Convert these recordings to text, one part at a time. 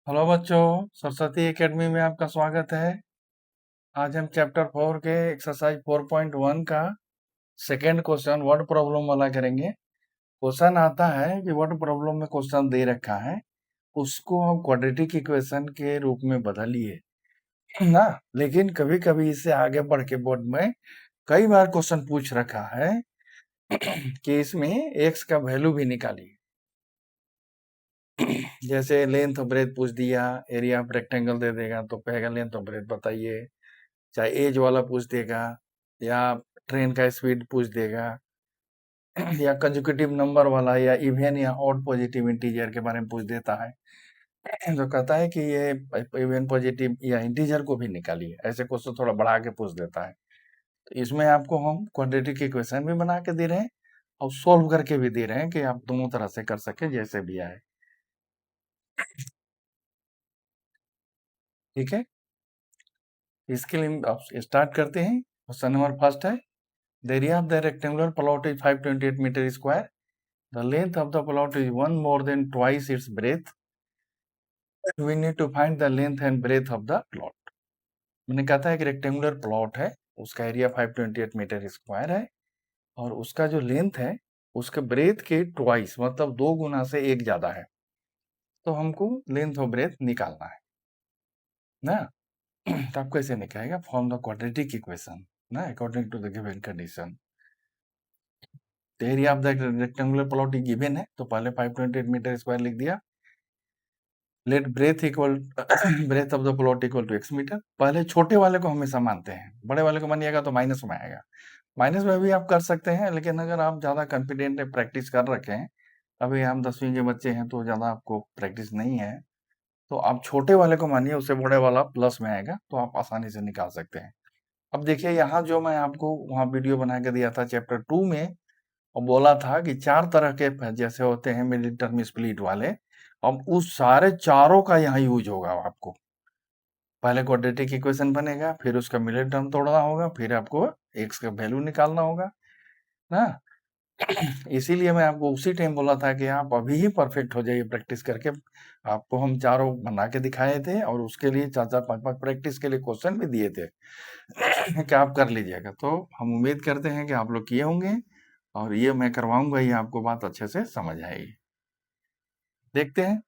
Hello बच्चों, Saraswati academy में आपका स्वागत है। आज हम चैप्टर 4 के एक्सरसाइज 4.1 का सेकेंड क्वेश्चन वर्ड प्रॉब्लम वाला करेंगे। क्वेश्चन आता है कि वर्ड प्रॉब्लम में क्वेश्चन दे रखा है, उसको हम क्वाड्रेटिक इक्वेशन के रूप में बदलिए ना। लेकिन कभी कभी इससे आगे बढ़ के बोर्ड में कई बार क्वेश्चन पूछ रखा है कि इसमें एक्स का वैल्यू भी निकालिए। जैसे लेंथ और ब्रेथ पूछ दिया, एरिया ऑफ रेक्टेंगल दे देगा तो कहेगा लेंथ और ब्रेथ बताइए। चाहे एज वाला पूछ देगा, या ट्रेन का स्पीड पूछ देगा, या कंजुकेटिव नंबर वाला, या इवन या ऑड पॉजिटिव इंटीजर के बारे में पूछ देता है। तो कहता है कि ये इवन पॉजिटिव या इंटीजर को भी निकालिए। ऐसे क्वेश्चन थोड़ा बढ़ा के पूछ देता है। तो इसमें आपको हम क्वाड्रेटिक इक्वेशन भी बना के दे रहे हैं और सोल्व करके भी दे रहे हैं कि आप दोनों तरह से कर सके, जैसे भी आए। ठीक है, इसके लिए आप स्टार्ट करते हैं। क्वेश्चन नंबर फर्स्ट है, the area of the rectangular plot is 528 meter square. The length of the plot is one more than twice its breadth. We need to find the length and breadth of the plot. मैंने कहा था एक rectangular plot है, उसका area 528 metre square है और उसका जो लेंथ है उसके ब्रेथ के ट्वाइस, मतलब 2 गुना से 1 ज्यादा है। तो हमको लेंथ और ब्रेथ निकालना है ना। तो आप कैसे निकालेगा? फॉर्म द क्वाड्रेटिक इक्वेशन ना according to the given condition. Area of the rectangular plot given है तो पहले 528 मीटर स्क्वायर लिख दिया। Let breadth equal breadth of the plot equal to x metre. पहले छोटे वाले को हमेशा मानते हैं, बड़े वाले को मानिएगा तो माइनस में आएगा। माइनस में भी आप कर सकते हैं, लेकिन अगर आप ज्यादा कॉन्फिडेंट है, प्रैक्टिस कर रखे हैं, अभी हम 10वीं के बच्चे हैं तो ज्यादा आपको प्रैक्टिस नहीं है, तो आप छोटे वाले को मानिए, उससे बड़े वाला प्लस में आएगा तो आप आसानी से निकाल सकते हैं। अब देखिए यहाँ जो मैं आपको वहाँ वीडियो बना के दिया था चैप्टर 2 में, और बोला था कि 4 तरह के जैसे होते हैं मिडिल टर्म स्प्लिट वाले, अब उस सारे चारों का यहाँ यूज होगा। आपको पहले क्वाड्रेटिक इक्वेशन बनेगा, फिर उसका मिडिल टर्म तोड़ना होगा, फिर आपको एक्स का वैल्यू निकालना होगा ना। इसीलिए मैं आपको उसी टाइम बोला था कि आप अभी ही परफेक्ट हो जाइए प्रैक्टिस करके। आपको हम चारों बना के दिखाए थे और उसके लिए 4-4, 5-5 प्रैक्टिस के लिए क्वेश्चन भी दिए थे कि आप कर लीजिएगा। तो हम उम्मीद करते हैं कि आप लोग किए होंगे और ये मैं करवाऊंगा, ये आपको बात अच्छे से समझ आएगी। देखते हैं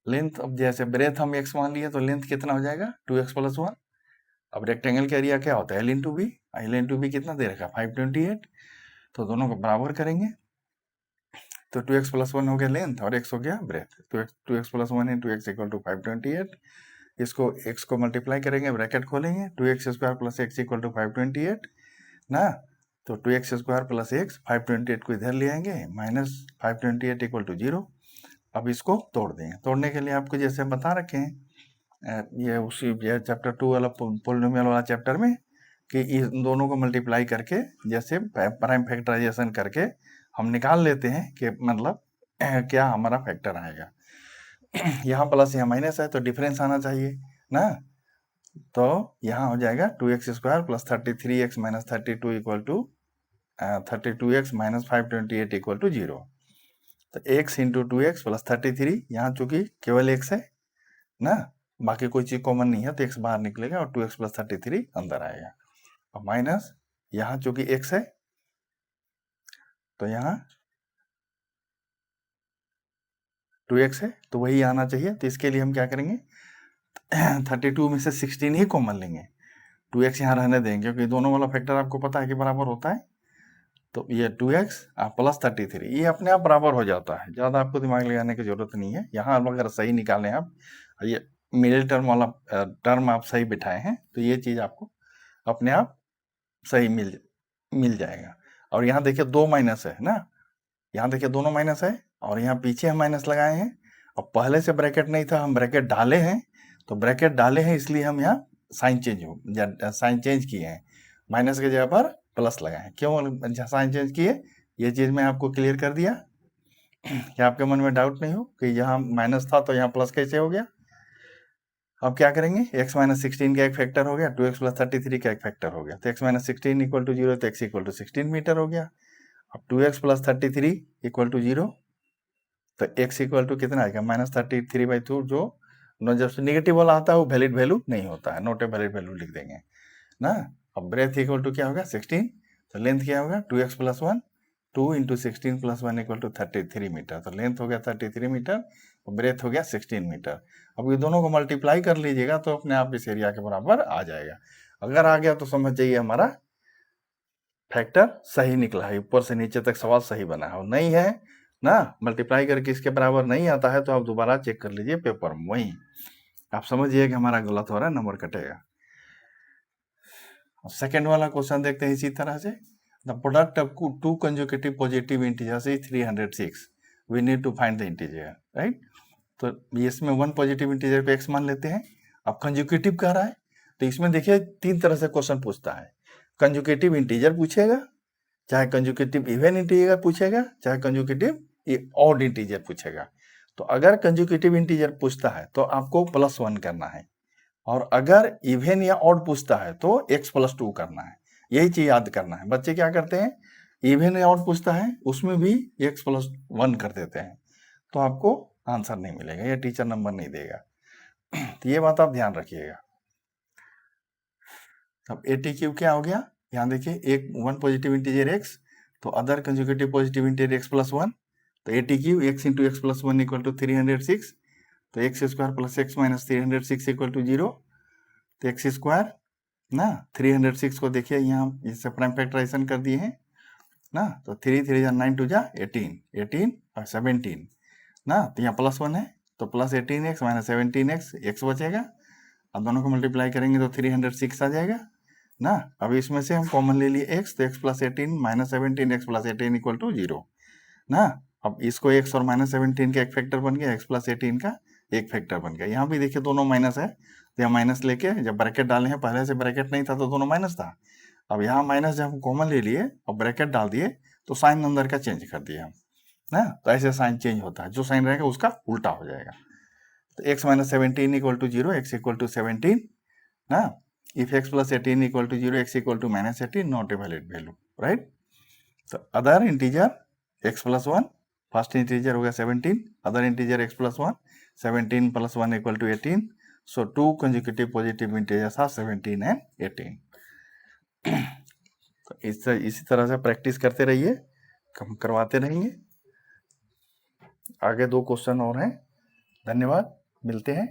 लेंथ। अब जैसे ब्रेथ हम x मान लिए तो लेंथ कितना हो जाएगा 2x + 1। अब रेक्टेंगल का एरिया क्या होता है l into b. l into b कितना दे रखा 528, तो दोनों को बराबर करेंगे तो 2x + 1 हो गया लेंथ और x हो गया ब्रेथ। तो 2x + 1 into x equal to 528। इसको x को मल्टीप्लाई करेंगे, ब्रैकेट खोलेंगे, 2x² + x इक्वल टू 528 ना। तो 2x² + x 528 को इधर ले आएंगे, -528 इक्वल टू 0। अब इसको तोड़ देंगे। तोड़ने के लिए आपको जैसे बता रखे हैं ये उसी चैप्टर 2 वाला पोलिनोमियल वाला चैप्टर में, कि इन दोनों को मल्टीप्लाई करके जैसे प्राइम फैक्टराइजेशन करके हम निकाल लेते हैं कि मतलब क्या हमारा फैक्टर आएगा। यहाँ प्लस यहाँ माइनस है तो डिफरेंस आना चाहिए ना। तो यहाँ हो जाएगा 2x² + 33x - 32 equal to 32x - 528 equal to 0। तो x इंटू 2x + 33, यहाँ चूंकि केवल x है ना, बाकी कोई चीज कॉमन नहीं है तो x बाहर निकलेगा और 2x + 33 अंदर आएगा। और माइनस यहाँ चूंकि x है तो यहाँ 2x है तो वही आना चाहिए। तो इसके लिए हम क्या करेंगे 32 में से 16 ही कॉमन लेंगे, 2x यहाँ रहने देंगे क्योंकि दोनों वाला फैक्टर आपको पता है कि बराबर होता है। तो ये 2x + 33 ये अपने आप बराबर हो जाता है, ज़्यादा आपको दिमाग लगाने की जरूरत नहीं है। यहाँ अगर सही निकालें आप, ये मिडिल टर्म वाला टर्म आप सही बिठाए हैं तो ये चीज़ आपको अपने आप सही मिल जाएगा। और यहाँ देखिए 2 माइनस है ना, यहाँ देखिए दोनों माइनस है और यहाँ पीछे हम माइनस लगाए हैं। और पहले से ब्रैकेट नहीं था, हम ब्रैकेट डाले हैं, तो ब्रैकेट डाले हैं इसलिए हम यहाँ साइन चेंज किए हैं, माइनस की जगह पर प्लस लगाए। क्यों साइन चेंज किए, ये चीज मैं आपको क्लियर कर दिया। क्या आपके मन में डाउट नहीं हो कि यहाँ माइनस था तो यहाँ प्लस कैसे हो गया। अब क्या करेंगे, x - 16 का एक फैक्टर हो गया, 2x + 33 का एक फैक्टर हो गया, तो x - 16 इक्वल टू 0 तो x इक्वल टू 16 मीटर हो गया। अब 2x + 33 इक्वल टू 0, तो x इक्वल टू कितना आएगा -33/2, जो जब नेगेटिव वाला आता है वो वैलिड वैल्यू नहीं होता है, नॉट ए वैलिड वैल्यू लिख देंगे ना। अब ब्रेथ इक्वल टू क्या होगा 16, तो लेंथ क्या होगा 2x plus 1, 2 into 16 plus 1 equal to 33 metre. तो लेंथ हो गया 33 मीटर और ब्रेथ हो गया 16 मीटर। अब ये दोनों को मल्टीप्लाई कर लीजिएगा तो अपने आप इस एरिया के बराबर आ जाएगा। अगर आ गया तो समझ जाइए हमारा फैक्टर सही निकला है, ऊपर से नीचे तक सवाल सही बना है। और नहीं है ना, मल्टीप्लाई करके इसके बराबर नहीं आता है तो आप दोबारा चेक कर लीजिए पेपर में, वहीं आप समझिए कि हमारा गलत हो रहा है, नंबर कटेगा। सेकेंड वाला क्वेश्चन देखते हैं इसी तरह से। The product of two consecutive positive integers is 306, we need to find the integer, right. तो इसमें वन पॉजिटिव इंटीजर पे x मान लेते हैं। अब कंजुकेटिव कह रहा है तो इसमें देखिए तीन तरह से क्वेश्चन पूछता है। कंजुकेटिव इंटीजर पूछेगा, चाहे कंजुकेटिव इवन इंटीजर पूछेगा, चाहे कंजुकेटिव ऑड इंटीजर पूछेगा। तो अगर कंजुकेटिव इंटीजर पूछता है तो आपको +1 करना है, और अगर इवन या ऑड पूछता है तो x + 2 करना है। यही चीज याद करना है। बच्चे क्या करते हैं, इवन या ऑड पूछता है उसमें भी x + 1 कर देते हैं, तो आपको आंसर नहीं मिलेगा, या टीचर नंबर नहीं देगा। तो ये बात आप ध्यान रखिएगा। अब ATQ क्या हो गया, यहाँ देखिए एक वन पॉजिटिव इंटीजर x, तो other conjugative positive integer x + 1, तो ATQ x × x + 1 = 306, तो x² + x - 306 = 0, तो x² ना 306 को देखिए यहाँ इससे प्राइम फैक्टराइजेशन कर दिए हैं ना, तो 3 3 जा 9 2 जा 18, 18 और 17 ना, तो यहाँ +1 है तो +18x - 17x, x बचेगा। अब दोनों को मल्टीप्लाई करेंगे तो 306 आ जाएगा ना। अब इसमें से हम कॉमन ले लिए x, तो x + 18 - 17, x + 18 = 0 ना। अब इसको x और -17 का एक फैक्टर बन गया, x + 18 का एक फैक्टर बन गया। यहाँ भी देखिए दोनों माइनस है, तो यहाँ माइनस लेके जब ब्रैकेट डाले हैं, पहले से ब्रैकेट नहीं था तो दोनों माइनस था। अब यहाँ माइनस जब हम कॉमन ले लिए और ब्रैकेट डाल दिए तो साइन अंदर का चेंज कर दिए हम ना, तो ऐसे साइन चेंज होता है, जो साइन रहेगा उसका उल्टा हो जाएगा। तो x - 17 = 0, x = 17 ना। If x + 18 = 0, x = -18, not a valid value, right. तो other integer x + 1, first integer हो गया 17, other integer x + 1, 17 + 1 = 18, so two consecutive positive integers are 17 and 18। तो इसी तरह से प्रैक्टिस करते रहिए, हम करवाते रहेंगे। आगे 2 क्वेश्चन और हैं। धन्यवाद, मिलते हैं।